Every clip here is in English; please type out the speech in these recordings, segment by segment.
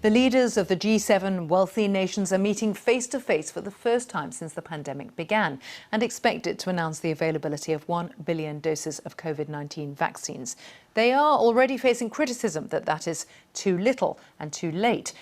The leaders of the G7 wealthy nations are meeting face-to-face for the first time since the pandemic began and expected to announce the availability of 1 billion doses of COVID-19 vaccines. They are already facing criticism that is too little and too late.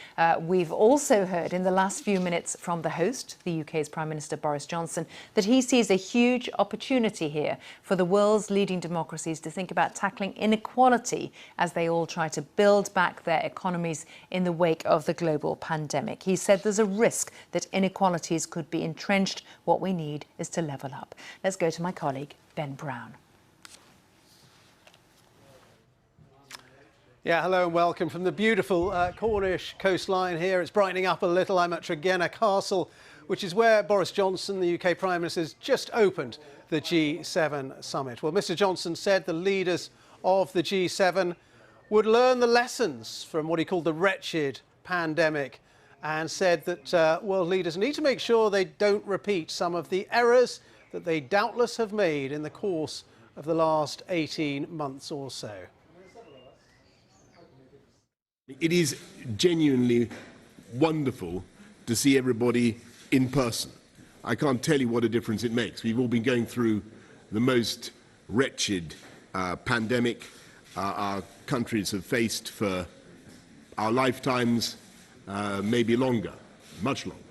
We've also heard in the last few minutes from the host, the UK's Prime Minister Boris Johnson, that he sees a huge opportunity here for the world's leading democracies to think about tackling inequality as they all try to build back their economies in the wake of the global pandemic. He said there's a risk that inequalities could be entrenched. What we need is to level up. Let's go to my colleague, Ben Brown. Yeah, hello and welcome from the beautiful Cornish coastline here. It's brightening up a little. I'm at Tregenna Castle, which is where Boris Johnson, the UK Prime Minister, has just opened the G7 summit. Well, Mr Johnson said the leaders of the G7 would learn the lessons from what he called the wretched pandemic, and said that world leaders need to make sure they don't repeat some of the errors that they doubtless have made in the course of the last 18 months or so. It is genuinely wonderful to see everybody in person. I can't tell you what a difference it makes. We've all been going through the most wretched pandemic our countries have faced for our lifetimes, maybe longer, much longer.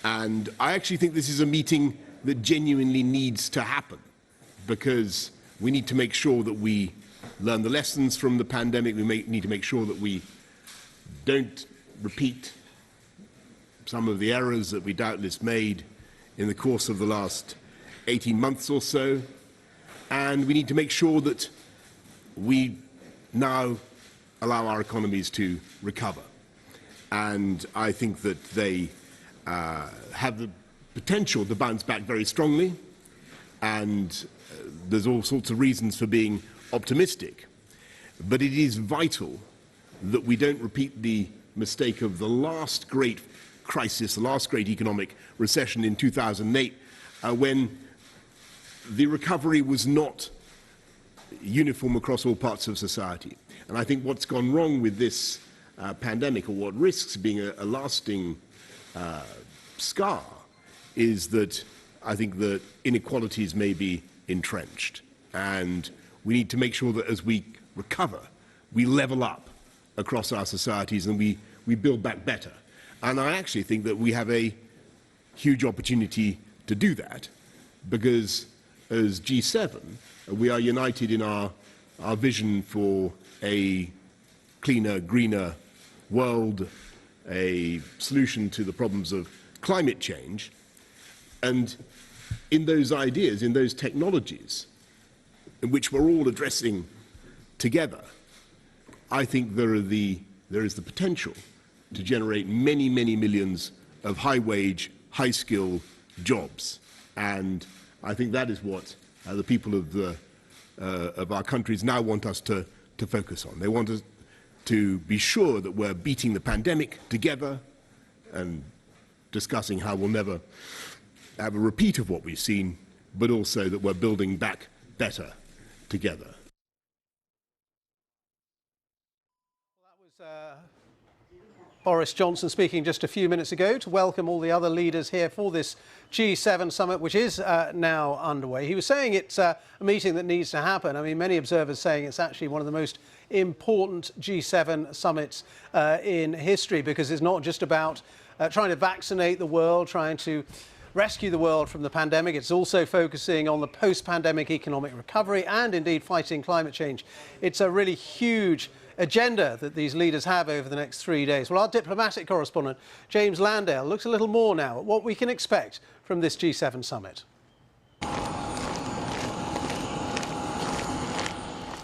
And I actually think this is a meeting that genuinely needs to happen, because we need to make sure that we learn the lessons from the pandemic. We need to make sure that we don't repeat some of the errors that we doubtless made in the course of the last 18 months or so. And we need to make sure that we now allow our economies to recover. And I think that they have the potential to bounce back very strongly. And there's all sorts of reasons for being optimistic, but it is vital that we don't repeat the mistake of the last great crisis, the last great economic recession in 2008, when the recovery was not uniform across all parts of society. And I think what's gone wrong with this pandemic, or what risks being a lasting scar, is that I think that inequalities may be entrenched. And we need to make sure that as we recover, we level up across our societies and we build back better. And I actually think that we have a huge opportunity to do that, because as G7, we are united in our vision for a cleaner, greener world, a solution to the problems of climate change. And in those ideas, in those technologies, in which we're all addressing together, I think there is the potential to generate many, many millions of high-wage, high-skill jobs. And I think that is what the people of our countries now want us to focus on. They want us to be sure that we're beating the pandemic together and discussing how we'll never have a repeat of what we've seen, but also that we're building back better together. Well, that was Boris Johnson speaking just a few minutes ago to welcome all the other leaders here for this G7 summit, which is now underway. He was saying it's a meeting that needs to happen. I mean, many observers saying it's actually one of the most important G7 summits in history, because it's not just about trying to vaccinate the world, trying to rescue the world from the pandemic. It's also focusing on the post-pandemic economic recovery and indeed fighting climate change. It's a really huge agenda that these leaders have over the next 3 days. Well, our diplomatic correspondent, James Landale, looks a little more now at what we can expect from this G7 summit.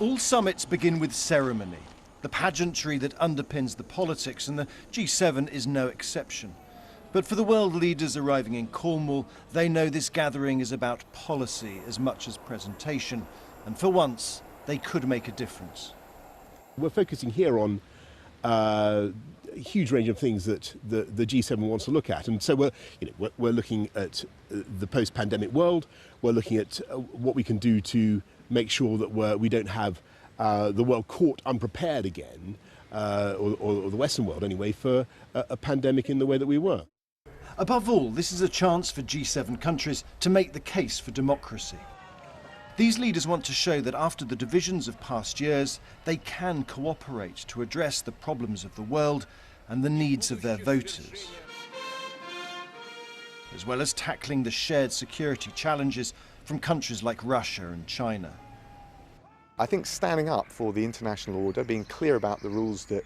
All summits begin with ceremony, the pageantry that underpins the politics, and the G7 is no exception. But for the world leaders arriving in Cornwall, they know this gathering is about policy as much as presentation, and for once, they could make a difference. We're focusing here on a huge range of things that the G7 wants to look at. And so we're looking at the post-pandemic world. We're looking at what we can do to make sure that we don't have the world caught unprepared again or the Western world anyway, for a pandemic in the way that we were. Above all, this is a chance for G7 countries to make the case for democracy. These leaders want to show that after the divisions of past years, they can cooperate to address the problems of the world and the needs of their voters, as well as tackling the shared security challenges from countries like Russia and China. I think standing up for the international order, being clear about the rules that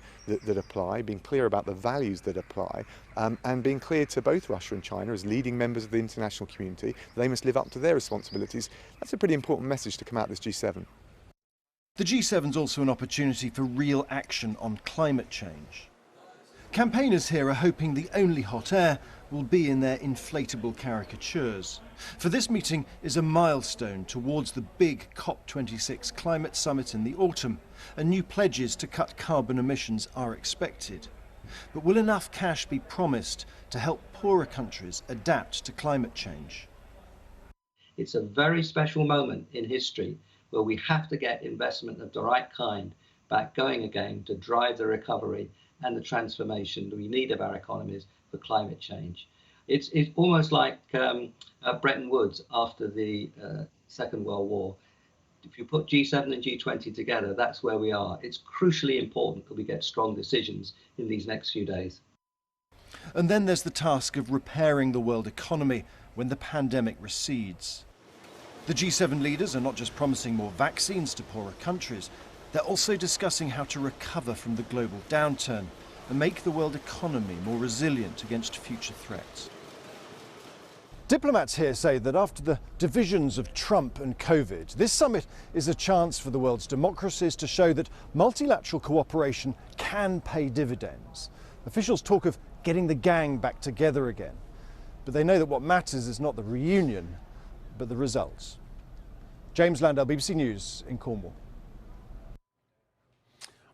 apply, being clear about the values that apply, and being clear to both Russia and China as leading members of the international community, they must live up to their responsibilities. That's a pretty important message to come out of this G7. The G7 is also an opportunity for real action on climate change. Campaigners here are hoping the only hot air will be in their inflatable caricatures. For this meeting is a milestone towards the big COP26 climate summit in the autumn, and new pledges to cut carbon emissions are expected. But will enough cash be promised to help poorer countries adapt to climate change? It's a very special moment in history where we have to get investment of the right kind back going again to drive the recovery and the transformation that we need of our economies for climate change. It's almost like Bretton Woods after the Second World War. If you put G7 and G20 together, that's where we are. It's crucially important that we get strong decisions in these next few days. And then there's the task of repairing the world economy when the pandemic recedes. The G7 leaders are not just promising more vaccines to poorer countries, they're also discussing how to recover from the global downturn and make the world economy more resilient against future threats. Diplomats here say that after the divisions of Trump and COVID, this summit is a chance for the world's democracies to show that multilateral cooperation can pay dividends. Officials talk of getting the gang back together again, but they know that what matters is not the reunion, but the results. James Landell, BBC News in Cornwall.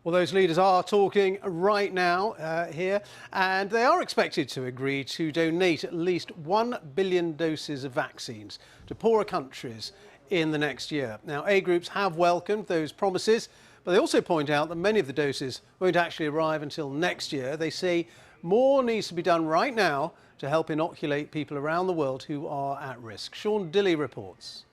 Well, those leaders are talking right now here, and they are expected to agree to donate at least 1 billion doses of vaccines to poorer countries in the next year. Now, aid groups have welcomed those promises, but they also point out that many of the doses won't actually arrive until next year. They say more needs to be done right now to help inoculate people around the world who are at risk. Sean Dilley reports.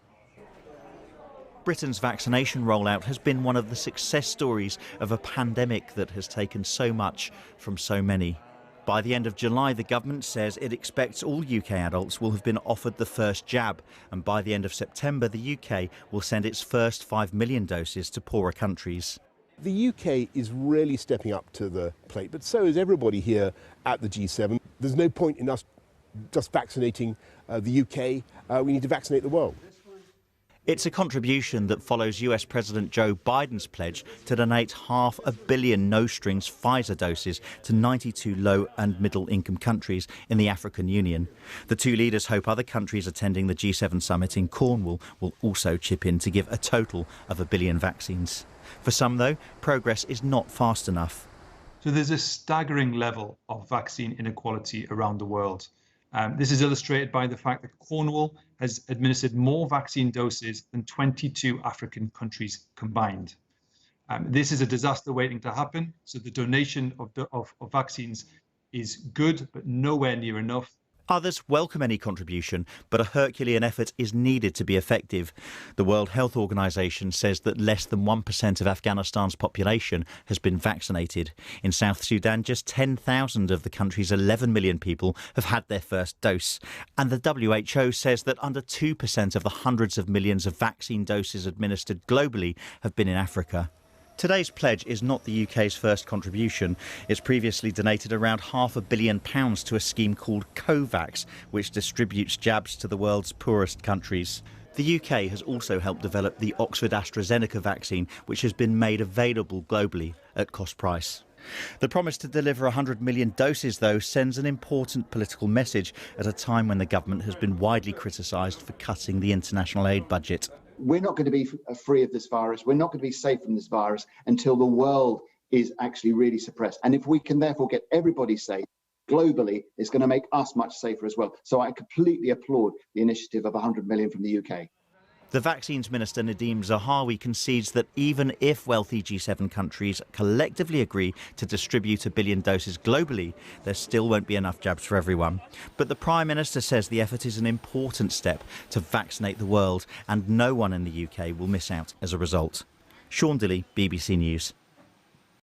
Britain's vaccination rollout has been one of the success stories of a pandemic that has taken so much from so many. By the end of July, the government says it expects all UK adults will have been offered the first jab, and by the end of September, the UK will send its first 5 million doses to poorer countries. The UK is really stepping up to the plate, but so is everybody here at the G7. There's no point in us just vaccinating the UK. We need to vaccinate the world. It's a contribution that follows US President Joe Biden's pledge to donate 500 million no-strings Pfizer doses to 92 low and middle-income countries in the African Union. The two leaders hope other countries attending the G7 summit in Cornwall will also chip in to give a total of 1 billion vaccines. For some, though, progress is not fast enough. So there's a staggering level of vaccine inequality around the world. This is illustrated by the fact that Cornwall has administered more vaccine doses than 22 African countries combined. This is a disaster waiting to happen, so the donation of vaccines is good, but nowhere near enough. Others welcome any contribution, but a Herculean effort is needed to be effective. The World Health Organization says that less than 1% of Afghanistan's population has been vaccinated. In South Sudan, just 10,000 of the country's 11 million people have had their first dose. And the WHO says that under 2% of the hundreds of millions of vaccine doses administered globally have been in Africa. Today's pledge is not the UK's first contribution. It's previously donated around £500 million to a scheme called COVAX, which distributes jabs to the world's poorest countries. The UK has also helped develop the Oxford-AstraZeneca vaccine, which has been made available globally at cost price. The promise to deliver 100 million doses, though, sends an important political message at a time when the government has been widely criticised for cutting the international aid budget. We're not going to be free of this virus. We're not going to be safe from this virus until the world is actually really suppressed. And if we can therefore get everybody safe globally, it's going to make us much safer as well. So I completely applaud the initiative of 100 million from the UK. The Vaccines Minister Nadeem Zahawi concedes that even if wealthy G7 countries collectively agree to distribute 1 billion doses globally, there still won't be enough jabs for everyone. But the Prime Minister says the effort is an important step to vaccinate the world, and no one in the UK will miss out as a result. Sean Dilley, BBC News.